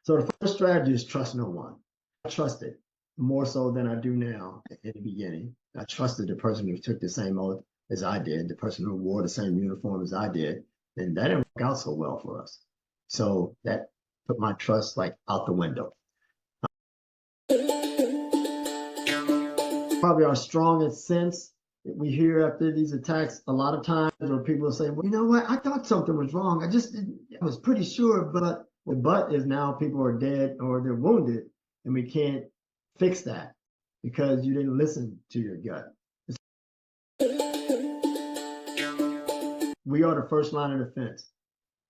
So the first strategy is trust no one. I trusted more so than I do now in the beginning. I trusted the person who took the same oath as I did, the person who wore the same uniform as I did, and that didn't work out so well for us. So that put my trust like out the window. Probably our strongest sense that we hear after these attacks a lot of times where people say, well, you know what, I thought something was wrong. I was pretty sure, but the but is now people are dead or they're wounded, and we can't fix that because you didn't listen to your gut. We are the first line of defense.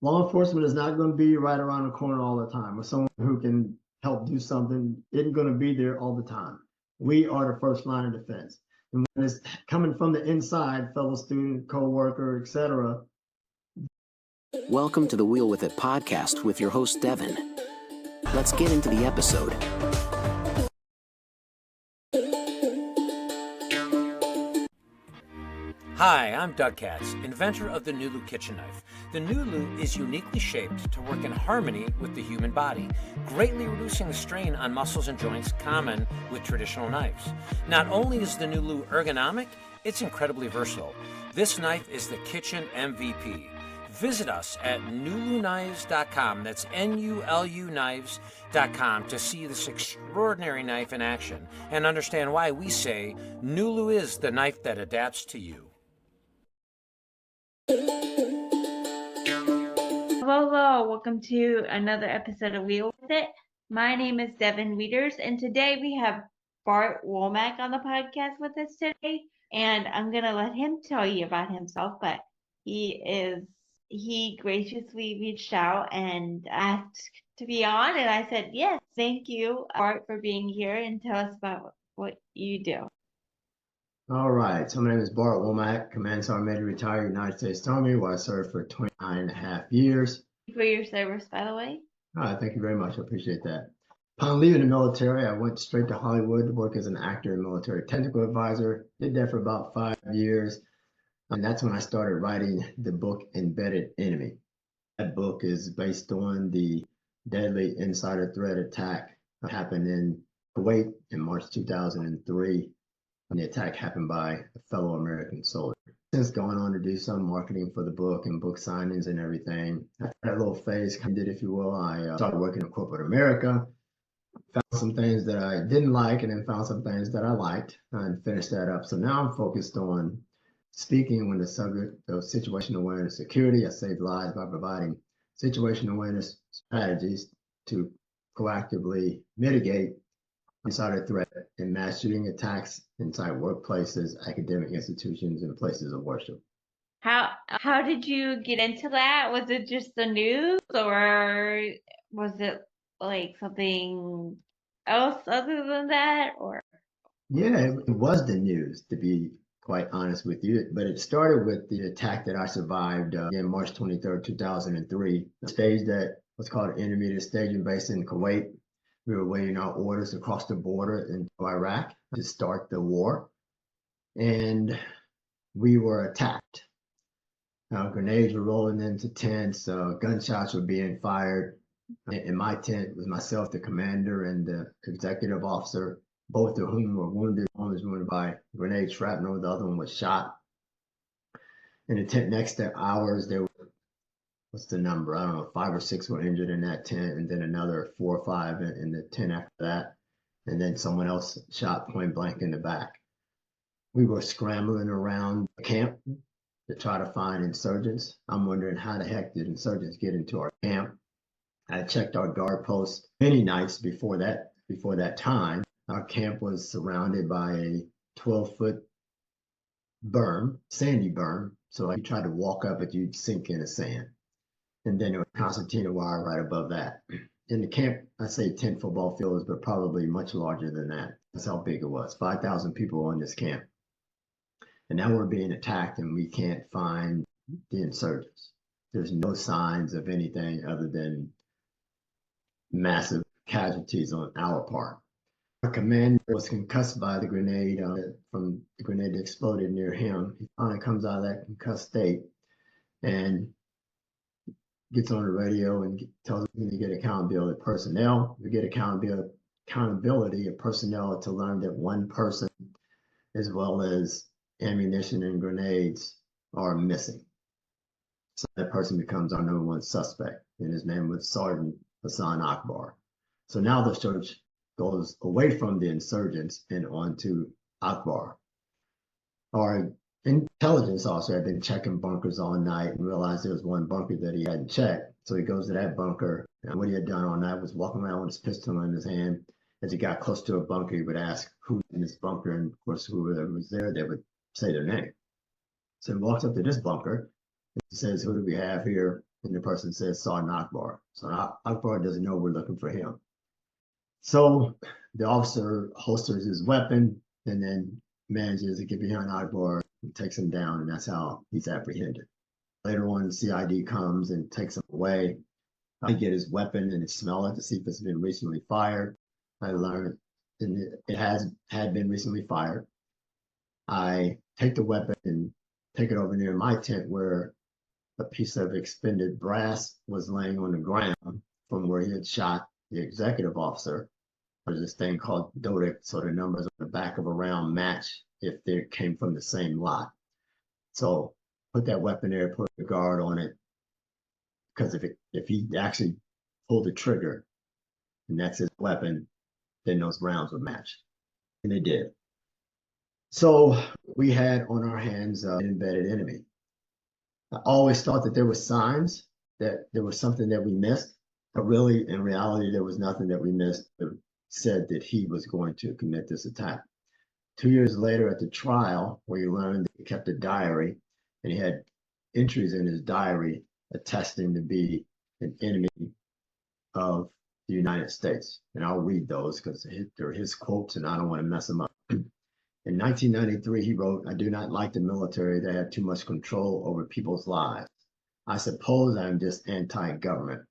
Law enforcement is not going to be right around the corner all the time, or someone who can help do something isn't going to be there all the time. We are the first line of defense. And when it's coming from the inside, fellow student, co-worker, etc. Welcome to the Wheel With It podcast with your host, Devon. Let's get into the episode. Hi, I'm Doug Katz, inventor of the Nulu kitchen knife. The Nulu is uniquely shaped to work in harmony with the human body, greatly reducing the strain on muscles and joints common with traditional knives. Not only is the Nulu ergonomic, it's incredibly versatile. This knife is the kitchen MVP. Visit us at nuluknives.com, that's N-U-L-U knives.com, to see this extraordinary knife in action and understand why we say Nulu is the knife that adapts to you. Hello, welcome to another episode of Wheel With It. My name is Devon Wieters, and today we have Bart Womack on the podcast with us today, and I'm going to let him tell you about himself, but he graciously reached out and asked to be on, and I said, yes, thank you, Bart, for being here, and tell us about what you do. All right, so my name is Bart Womack, Command Sergeant Major, retired United States Army, where I served for 29 and a half years. For your service, by the way. All right, thank you very much. I appreciate that. Upon leaving the military, I went straight to Hollywood to work as an actor and military technical advisor. Did that for about 5 years. And that's when I started writing the book Embedded Enemy. That book is based on the deadly insider threat attack that happened in Kuwait in March 2003. And the attack happened by a fellow American soldier. Since going on to do some marketing for the book and book signings and everything, after that little phase ended, if you will, I started working in corporate America, found some things that I didn't like, and then found some things that I liked, and finished that up. So now I'm focused on speaking on the subject of situational awareness security. I save lives by providing situational awareness strategies to proactively mitigate insider threat and mass shooting attacks inside workplaces, academic institutions, and places of worship. How did you get into that? Was it just the news, or was it like something else other than that? Or yeah, it was the news, to be quite honest with you. But it started with the attack that I survived in March 23rd, 2003, a stage that was called an intermediate staging base in Kuwait. We were waiting our orders across the border into Iraq to start the war, and we were attacked. Grenades were rolling into tents, gunshots were being fired. In my tent was myself, the commander, and the executive officer, both of whom were wounded. One was wounded by grenade shrapnel, the other one was shot. In the tent next to ours, there were, what's the number? I don't know, 5 or 6 were injured in that tent, and then another 4 or 5 in the tent after that. And then someone else shot point blank in the back. We were scrambling around the camp to try to find insurgents. I'm wondering how the heck did insurgents get into our camp? I checked our guard posts many nights before that time. Our camp was surrounded by a 12-foot berm, sandy berm. So if you tried to walk up it, you'd sink in the sand. And then there was concertina wire right above that. In the camp, I say 10 football fields, but probably much larger than that. That's how big it was. 5,000 people were in this camp. And now we're being attacked and we can't find the insurgents. There's no signs of anything other than massive casualties on our part. Our commander was concussed by the grenade from the grenade that exploded near him. He finally comes out of that concussed state, and gets on the radio and tells me to get accountability of personnel. We get accountability of personnel to learn that one person, as well as ammunition and grenades, are missing. So that person becomes our number one suspect, and his name was Sergeant Hassan Akbar. So now the search goes away from the insurgents and on to Akbar. Our intelligence officer had been checking bunkers all night and realized there was one bunker that he hadn't checked. So he goes to that bunker, and what he had done all night was walking around with his pistol in his hand. As he got close to a bunker, he would ask who's in this bunker, and of course, whoever was there, they would say their name. So he walks up to this bunker, and he says, "Who do we have here?" And the person says, "Sergeant Akbar." So Akbar doesn't know we're looking for him. So the officer holsters his weapon and then manages to get behind Akbar and takes him down, and that's how he's apprehended. Later on, the CID comes and takes him away. I get his weapon and smell it to see if it's been recently fired. I learned it had been recently fired. I take the weapon and take it over near my tent where a piece of expended brass was laying on the ground from where he had shot the executive officer. There's this thing called DODIC, so the numbers on the back of a round match if they came from the same lot. So put that weapon there, put a guard on it, because if he actually pulled the trigger and that's his weapon, then those rounds would match. And they did. So we had on our hands an embedded enemy. I always thought that there were signs that there was something that we missed, but really, in reality, there was nothing that we missed that said that he was going to commit this attack. 2 years later at the trial, where you learned that he kept a diary, and he had entries in his diary attesting to be an enemy of the United States. And I'll read those because they're his quotes and I don't want to mess them up. In 1993, he wrote, "I do not like the military. They have too much control over people's lives. I suppose I am just anti-government."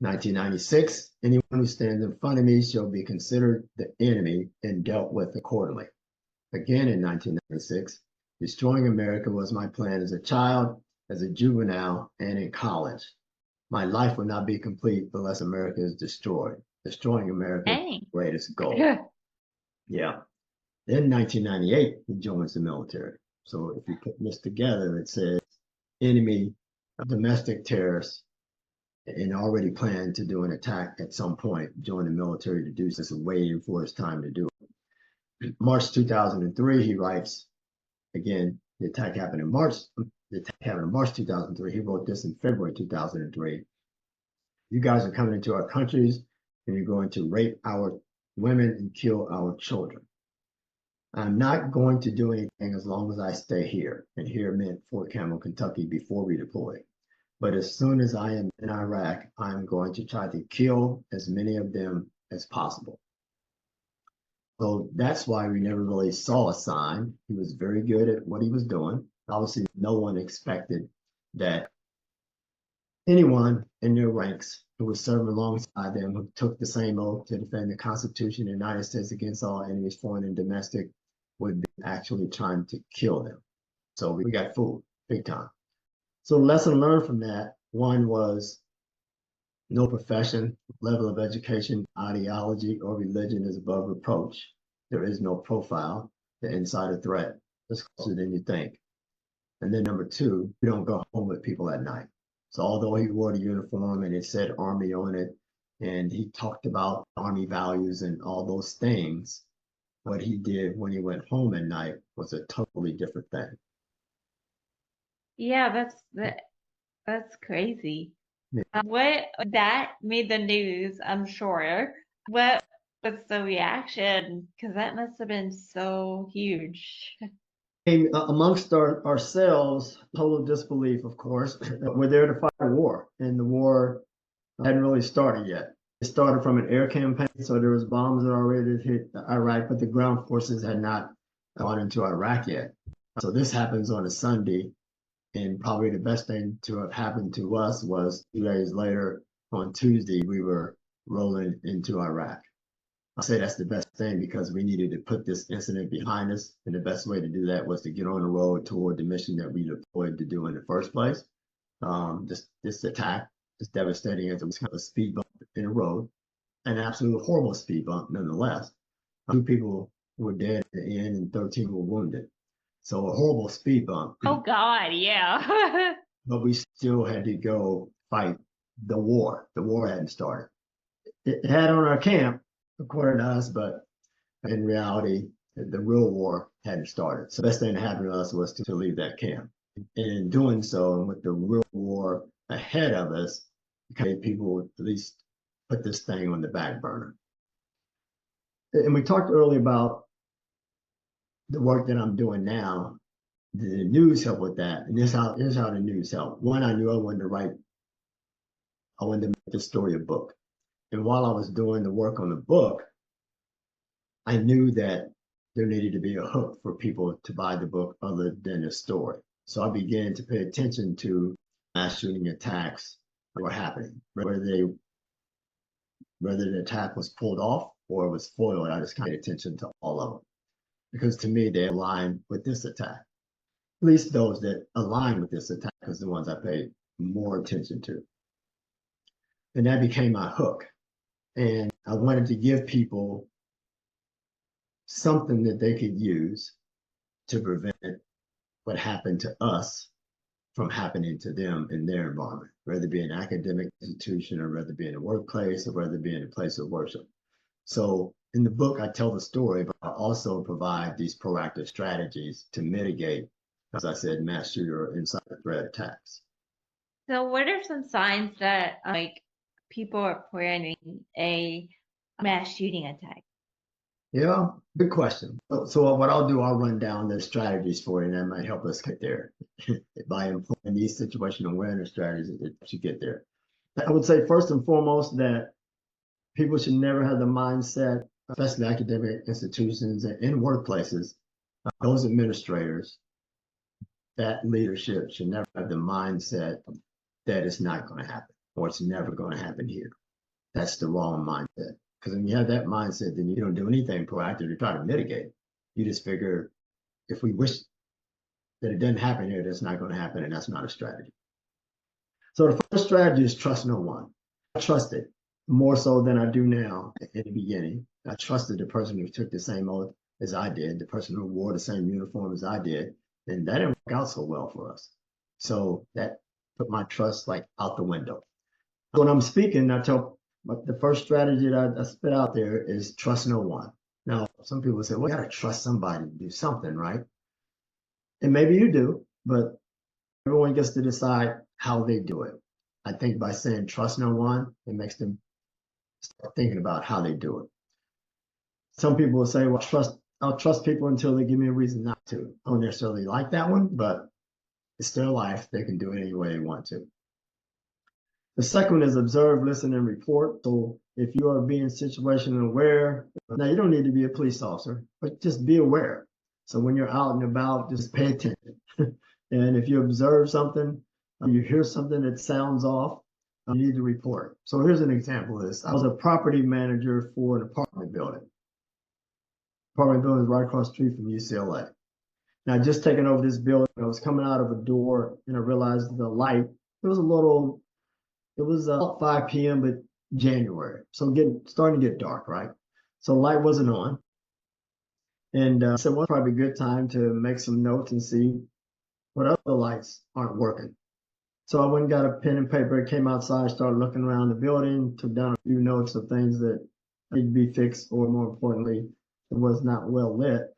1996, anyone who stands in front of me shall be considered the enemy and dealt with accordingly. Again in 1996, destroying America was my plan as a child, as a juvenile, and in college. My life will not be complete unless America is destroyed. Destroying America is the greatest goal. Yeah. Then 1998, he joins the military. So if you put this together, it says enemy of domestic terrorists and already planned to do an attack at some point, join the military to do this and waiting for his time to do it. March 2003, he writes, again, the attack happened in March 2003. He wrote this in February 2003. "You guys are coming into our countries and you're going to rape our women and kill our children. I'm not going to do anything as long as I stay here." And here meant Fort Campbell, Kentucky, before we deploy. "But as soon as I am in Iraq, I'm going to try to kill as many of them as possible." So that's why we never really saw a sign. He was very good at what he was doing. Obviously, no one expected that anyone in their ranks who was serving alongside them, who took the same oath to defend the Constitution of the United States against all enemies, foreign and domestic, would be actually trying to kill them. So we got fooled big time. So the lesson learned from that, one was no profession, level of education, ideology, or religion is above reproach. There is no profile. The insider threat is closer than you think. And then number two, you don't go home with people at night. So although he wore the uniform and it said Army on it, and he talked about Army values and all those things, what he did when he went home at night was a totally different thing. Yeah, that's crazy. Yeah. What that made the news, I'm sure. What was the reaction? Because that must have been so huge. Amongst ourselves, total disbelief, of course. We're there to fight a war, and the war hadn't really started yet. It started from an air campaign, so there was bombs that already hit Iraq, but the ground forces had not gone into Iraq yet. So this happens on a Sunday, and probably the best thing to have happened to us was 2 days later, on Tuesday, we were rolling into Iraq. I say that's the best thing because we needed to put this incident behind us, and the best way to do that was to get on the road toward the mission that we deployed to do in the first place. This attack, as devastating as it was, kind of a speed bump in the road, an absolute horrible speed bump nonetheless. 2 people were dead at the end and 13 were wounded. So a horrible speed bump. Oh God, yeah. But we still had to go fight the war. The war hadn't started. It had on our camp, according to us, but in reality, the real war hadn't started. So the best thing that happened to us was to leave that camp. And in doing so, and with the real war ahead of us, people at least put this thing on the back burner. And we talked earlier about the work that I'm doing now. The news helped with that. And here's how the news helped. One, I knew I wanted to make the story a book. And while I was doing the work on the book, I knew that there needed to be a hook for people to buy the book other than the story. So I began to pay attention to mass shooting attacks that were happening, whether the attack was pulled off or it was foiled. I just kind of paid attention to all of them because to me they align with this attack. At least those that align with this attack is the ones I paid more attention to. And that became my hook. And I wanted to give people something that they could use to prevent what happened to us from happening to them in their environment, whether it be an academic institution or whether it be in a workplace or whether it be in a place of worship. So in the book, I tell the story, but I also provide these proactive strategies to mitigate, as I said, mass shooter or insider threat attacks. So what are some signs that people are planning a mass shooting attack? Yeah, good question. So what I'll do, I'll run down the strategies for you, and that might help us get there. By employing these situational awareness strategies, it should get there. I would say first and foremost that people should never have the mindset, especially academic institutions and in workplaces, those administrators, that leadership should never have the mindset that it's not going to happen or it's never going to happen here. That's the wrong mindset. Because when you have that mindset, then you don't do anything proactive to try to mitigate. You just figure if we wish that it doesn't happen here, that's not going to happen, and that's not a strategy. So the first strategy is trust no one. I trusted more so than I do now in the beginning. I trusted the person who took the same oath as I did, the person who wore the same uniform as I did, and that didn't work out so well for us. So that put my trust out the window. When I'm speaking, I tell the first strategy that I spit out there is trust no one. Now, some people say, well, you got to trust somebody to do something, right? And maybe you do, but everyone gets to decide how they do it. I think by saying trust no one, it makes them start thinking about how they do it. Some people will say, well, I'll trust people until they give me a reason not to. I don't necessarily like that one, but it's their life. They can do it any way they want to. The second one is observe, listen, and report. So if you are being situationally aware, now you don't need to be a police officer, but just be aware. So when you're out and about, just pay attention. And if you observe something, you hear something that sounds off, you need to report. So here's an example of this. I was a property manager for an apartment building. Apartment building is right across the street from UCLA. Now, just taking over this building, I was coming out of a door and I realized the light, it was about 5 p.m., but January. So starting to get dark, right? So light wasn't on. And I said, well, probably a good time to make some notes and see what other lights aren't working. So I went and got a pen and paper, came outside, started looking around the building, took down a few notes of things that need to be fixed, or more importantly, it was not well lit.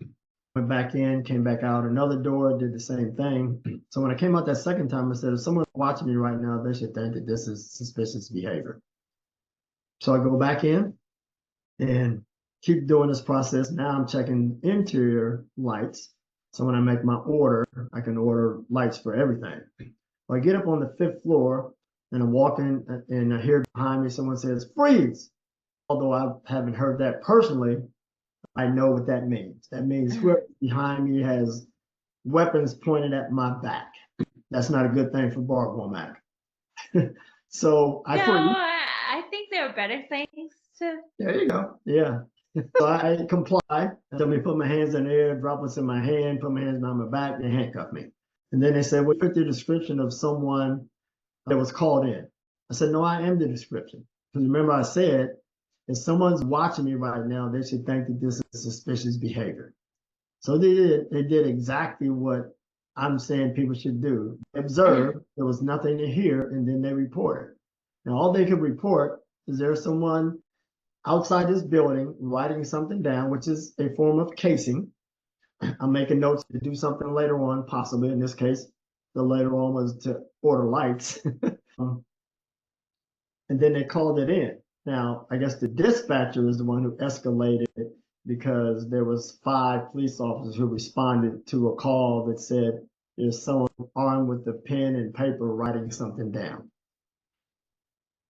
Went back in, came back out another door, did the same thing. So when I came out that second time, I said, if someone's watching me right now, they should think that this is suspicious behavior. So I go back in and keep doing this process. Now I'm checking interior lights. So when I make my order, I can order lights for everything. Well, I get up on the 5th floor and I walk in and I hear behind me someone says, freeze. Although I haven't heard that personally, I know what that means. That means whoever behind me has weapons pointed at my back. That's not a good thing for Bart Womack. So I think there are better things to. There you go. Yeah. So I comply. Tell me to put my hands in the air, drop what's in my hand, put my hands behind my back, and handcuff me. And then they said, well, put the description of someone that was called in. I said, no, I am the description. Because remember I said, if someone's watching me right now, they should think that this is suspicious behavior. So they did exactly what I'm saying people should do. They observed, there was nothing to hear, and then they reported. Now, all they could report is there's someone outside this building writing something down, which is a form of casing. I'm making notes to do something later on, possibly. In this case, the later on was to order lights. And then they called it in. Now, I guess the dispatcher is the one who escalated it because there was 5 police officers who responded to a call that said there's someone armed with a pen and paper writing something down.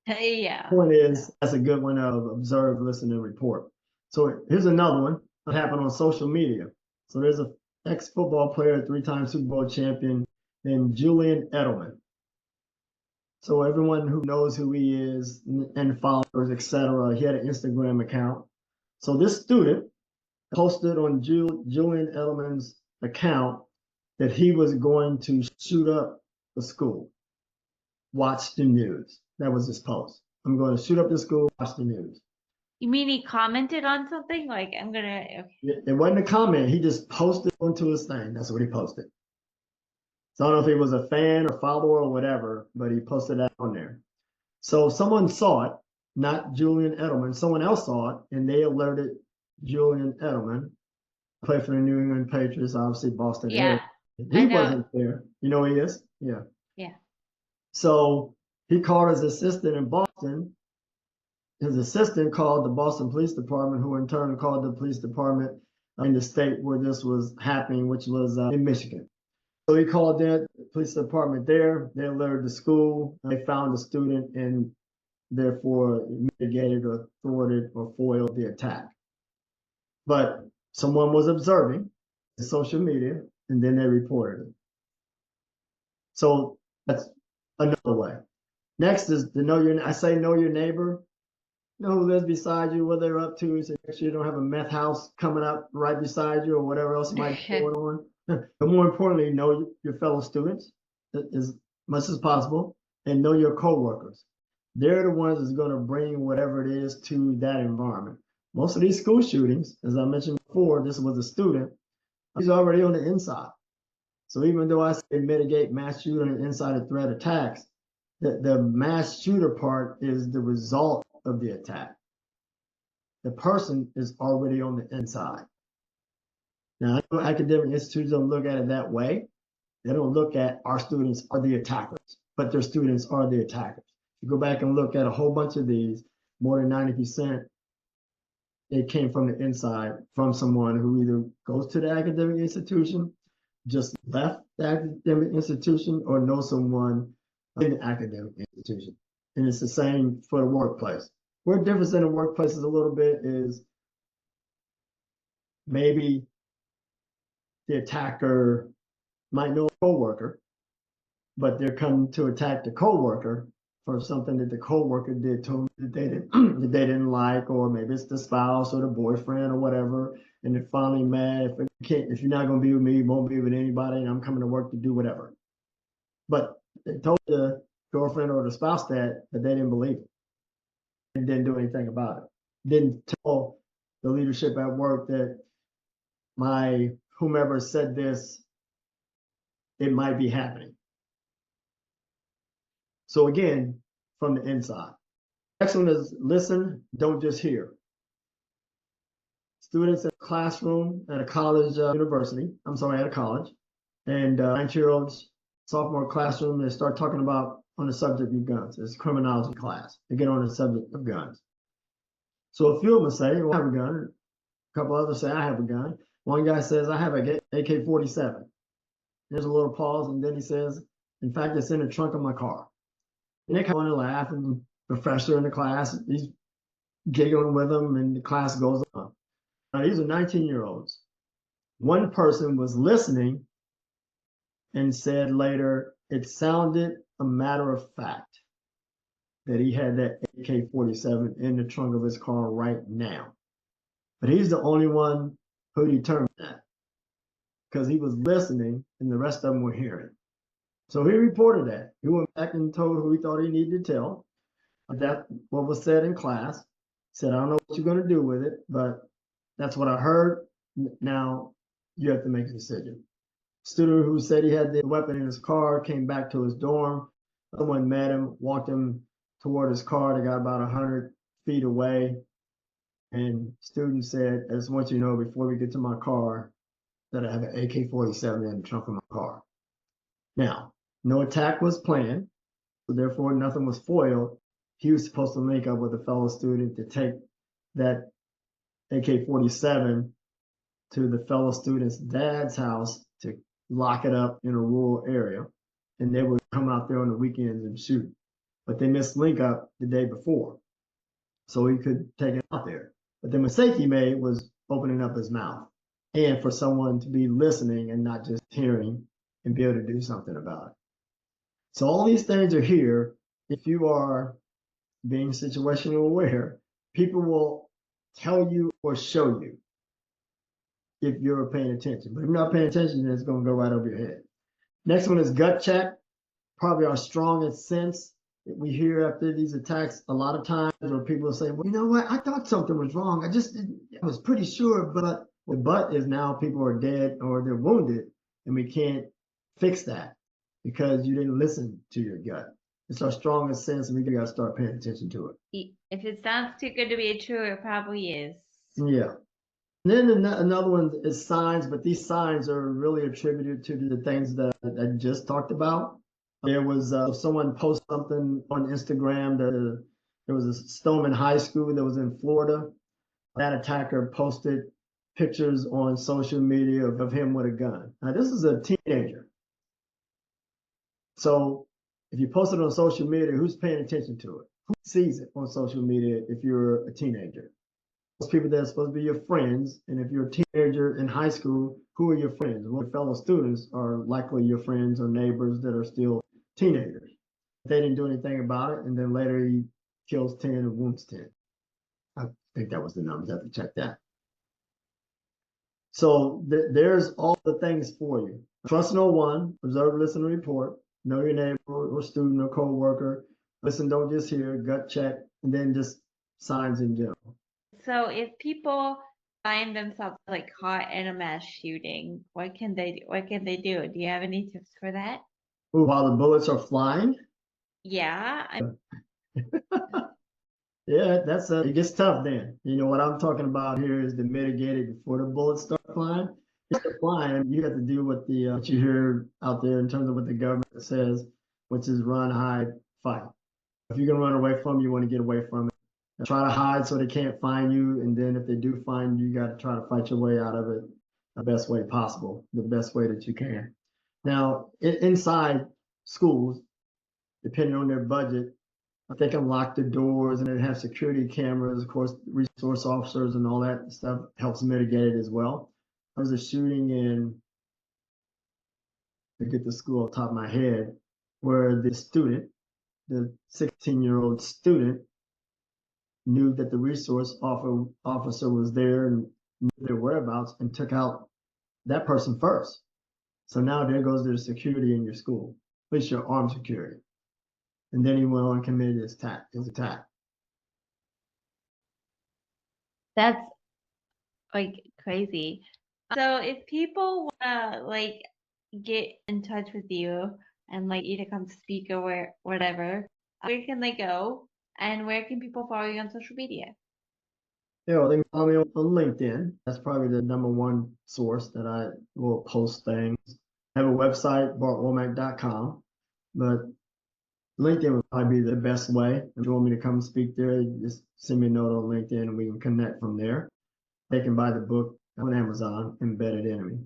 Yeah. Point is, that's a good one of observe, listen, and report. So here's another one that happened on social media. So there's an ex-football player, 3-time Super Bowl champion named Julian Edelman. So everyone who knows who he is and followers, etc., he had an Instagram account. So this student posted on Julian Edelman's account that he was going to shoot up the school. Watch the news. That was his post. I'm going to shoot up the school, watch the news. You mean he commented on something? Like, I'm gonna. Okay. It wasn't a comment. He just posted onto his thing. That's what he posted. So I don't know if he was a fan or follower or whatever, but he posted that on there. So someone saw it, not Julian Edelman. Someone else saw it, and they alerted Julian Edelman. Played for the New England Patriots, obviously Boston area. I He know. wasn't there. You know who he is? Yeah. Yeah. So he called his assistant in Boston. His assistant called the Boston Police Department, who in turn called the police department in the state where this was happening, which was in Michigan. So he called the police department there. They alerted the school. They found the student and therefore mitigated or thwarted or foiled the attack. But someone was observing the social media, and then they reported it. So that's another way. Next is to know your. I say know your neighbor. Know who lives beside you, what they're up to, so make sure you don't have a meth house coming up right beside you or whatever else might be going on. But more importantly, know your fellow students as much as possible, and know your coworkers. They're the ones that's going to bring whatever it is to that environment. Most of these school shootings, as I mentioned before, this was a student, he's already on the inside. So even though I say mitigate mass shooting and insider threat attacks, the mass shooter part is the result of the attack. The person is already on the inside. Now, I know academic institutions don't look at it that way. They don't look at our students are the attackers, but their students are the attackers. You go back and look at a whole bunch of these, more than 90%, it came from the inside, from someone who either goes to the academic institution, just left the academic institution, or knows someone in the academic institution. And it's the same for the workplace. Where difference in the workplace is a little bit is maybe the attacker might know a coworker, but they're coming to attack the coworker for something that the coworker did to them that they didn't like, or maybe it's the spouse or the boyfriend or whatever, and they're finally mad. If you're not going to be with me, you won't be with anybody, and I'm coming to work to do whatever. But they told the girlfriend or the spouse that, but they didn't believe it and didn't do anything about it. Didn't tell the leadership at work that my whomever said this, it might be happening. So again, from the inside. Next one is listen, don't just hear. Students in a classroom at a college, at a college, and 9-year-olds, sophomore classroom, they start talking about on the subject of guns. It's criminology class. They get on the subject of guns. So a few of them say, well, I have a gun. A couple others say, I have a gun. One guy says, I have an AK-47. There's a little pause, and then he says, in fact, it's in the trunk of my car. And they kind of laugh, and the professor in the class, he's giggling with them, and the class goes on. Now, these are 19-year-olds. One person was listening and said later, it sounded a matter of fact that he had that AK-47 in the trunk of his car right now. But he's the only one who determined that, because he was listening and the rest of them were hearing. So he reported that. He went back and told who he thought he needed to tell. That what was said in class. Said, I don't know what you're going to do with it, but that's what I heard. Now you have to make a decision. Student who said he had the weapon in his car came back to his dorm. Someone met him, walked him toward his car. They got about 100 feet away. And student said, I just want you to know before we get to my car that I have an AK-47 in the trunk of my car. Now, no attack was planned, so therefore nothing was foiled. He was supposed to link up with a fellow student to take that AK-47 to the fellow student's dad's house to lock it up in a rural area. And they would come out there on the weekends and shoot. But they missed link up the day before, so he could take it out there. But the mistake he made was opening up his mouth, and for someone to be listening and not just hearing and be able to do something about it. So all these things are here. If you are being situational aware, people will tell you or show you if you're paying attention. But if you're not paying attention, then it's going to go right over your head. Next one is gut check. Probably our strongest sense that we hear after these attacks a lot of times, where people say, well, you know what, I thought something was wrong. I was pretty sure, but the but is now people are dead or they're wounded, and we can't fix that because you didn't listen to your gut. It's our strongest sense, and we got to start paying attention to it. If it sounds too good to be true, it probably is. Yeah. And then another one is signs, but these signs are really attributed to the things that I just talked about. There was someone post something on Instagram that there was a Stoneman High School that was in Florida. That attacker posted pictures on social media of him with a gun. Now, this is a teenager. So if you post it on social media, who's paying attention to it? Who sees it on social media if you're a teenager? Those people that are supposed to be your friends. And if you're a teenager in high school, who are your friends? Well, your fellow students are likely your friends or neighbors that are still teenagers. They didn't do anything about it, and then later he kills 10 and wounds 10. I think that was the numbers. I have to check that. So there's all the things for you. Trust no one. Observe, listen, and report. Know your neighbor or student or co-worker. Listen, don't just hear. Gut check, and then just signs in general. So if people find themselves like caught in a mass shooting, what can they do? What can they do? Do you have any tips for that? While the bullets are flying? Yeah. Yeah, it gets tough then. You know, what I'm talking about here is to mitigate it before the bullets start flying. If they're flying, you have to do what what you hear out there in terms of what the government says, which is run, hide, fight. If you're going to run away from it, you want to get away from it. Try to hide so they can't find you. And then if they do find you, you got to try to fight your way out of it the best way possible, the best way that you can. Now, inside schools, depending on their budget, I think unlock the doors and then have security cameras. Of course, resource officers and all that stuff helps mitigate it as well. There was a shooting to get the school off the top of my head, where the 16-year-old student, knew that the resource officer was there and knew their whereabouts and took out that person first. So now there goes the security in your school, at least your armed security. And then he went on and committed his attack. That's like crazy. So if people wanna like get in touch with you and like you to come speak or whatever, where can they go? And where can people follow you on social media? Yeah, well, they can follow me on LinkedIn. That's probably the number one source that I will post things. I have a website, bartwomack.com, but LinkedIn would probably be the best way. If you want me to come speak there, just send me a note on LinkedIn and we can connect from there. They can buy the book on Amazon, Embedded Enemy.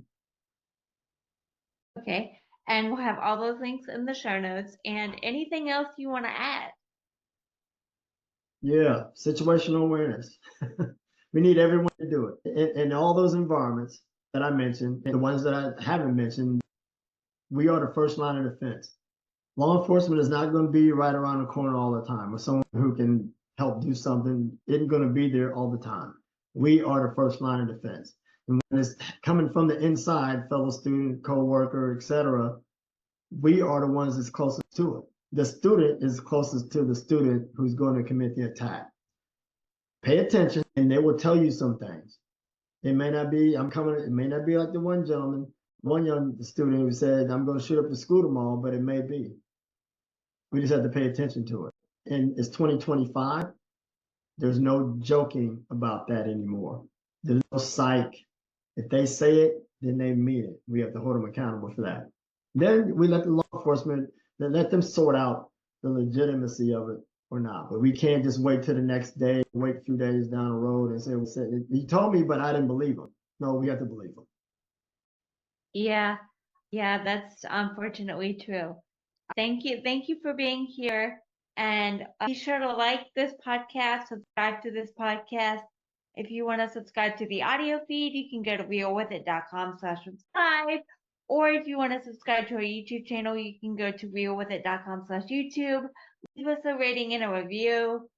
Okay. And we'll have all those links in the show notes. And anything else you want to add? Yeah, situational awareness. We need everyone to do it. In all those environments that I mentioned, and the ones that I haven't mentioned, we are the first line of defense. Law enforcement is not going to be right around the corner all the time, or someone who can help do something isn't going to be there all the time. We are the first line of defense. And when it's coming from the inside, fellow student, co-worker, etc., we are the ones that's closest to it. The student is closest to the student who's going to commit the attack. Pay attention, and they will tell you some things. It may not be, it may not be like the one young student who said, I'm going to shoot up the school tomorrow, but it may be. We just have to pay attention to it. And it's 2025. There's no joking about that anymore. There's no psych. If they say it, then they mean it. We have to hold them accountable for that. Then we let the law enforcement, let them sort out the legitimacy of it or not. But we can't just wait till the next day, wait a few days down the road and say, he told me, but I didn't believe him. No, we have to believe him. Yeah, that's unfortunately true. Thank you for being here. And be sure to like this podcast, subscribe to this podcast. If you want to subscribe to the audio feed, you can go to realwithit.com/subscribe. Or if you want to subscribe to our YouTube channel, you can go to realwithit.com/YouTube. Leave us a rating and a review.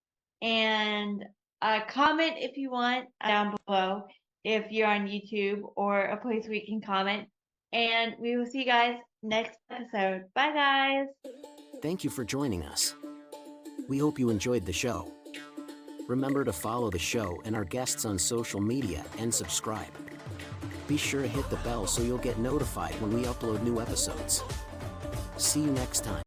And comment if you want down below if you're on YouTube, or a place where you can comment. And we will see you guys next episode. Bye, guys. Thank you for joining us. We hope you enjoyed the show. Remember to follow the show and our guests on social media and subscribe. Be sure to hit the bell so you'll get notified when we upload new episodes. See you next time.